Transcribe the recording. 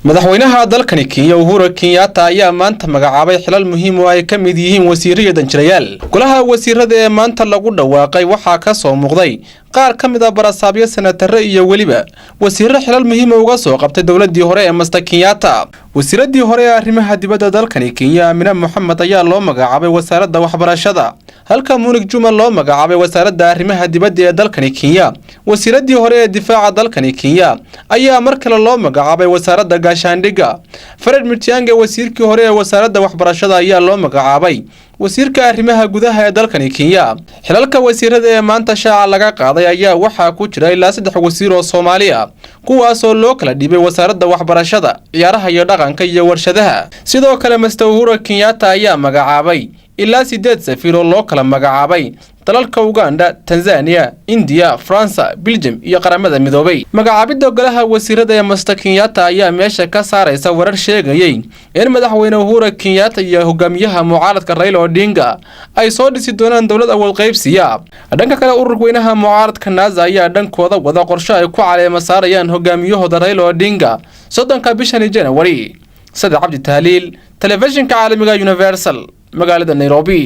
madaxweynaha dalkani Kenya Uhuru Kenyatta ayaa maanta magacaabay xilal muhiim ah oo ay ka mid yihiin wasiirada danjirayaal. Golaha wasiirada ee maanta lagu dhawaaqay waxaa ka soo muuqday qaar ka mid ah barasaabyo senatarro iyo waliba wasiirro xilal muhiim ah uga soo qabtay dawladii hore ee Mr Kenyatta. wasiiradii hore ee arrimaha dibadda dalkani Kenya Amina Mohamed ayaa loo magacaabay wasaaradda waxbarashada, halka Munir Juma loo magacaabay wasaaradda arrimaha dibadda ee dalkani Kenya. wasiiradii hore ee difaaca dalkani Kenya ayaa mar kale loo magacaabay wasaaradda gaashaandhigga. Fred Matiang'i wasiirkii hore ee wasaaradda waxbarashada ayaa loo magacaabay wasiirka arrimaha gudaha ee dalkani Kenya. xilalka wasiirada ee maanta shaaca laga qaaday ayaa waxaa ku jira ilaa 3 wasiir oo Soomaali ah, kuwaas oo loo kala dhibay wasaaradda waxbarashada, ciyaaraha iyo dhaqanka iyo warshadaha. sidoo kale Mr Uhuru Kenyatta ayaa magacaabay ilaa 8 safiir oo loo kala magacaabay dalalka Uganda, Tanzania, India, France, Belgium iyo qaramada midoobay. magacaabidda golaha wasiirada ee Mr Kenyatta ayaa meesha ka saaraysa warar sheegayay in madaxweyne Uhuru Kenyatta iyo hogaamiyaha mucaaradka Raila Odinga ay soo dhisi doonaan dawlad awood qaybsiya. dhanka kale ururka weynaha mucaaradka NASA ayaa dhankooda wada qorshe ay ku caleema saarayaan hogaamiyahooda Raila Odinga 3 bishan January. Saad Cabdi Tahliil, telefishinka caalamiga Universal, magaalada Nairobi.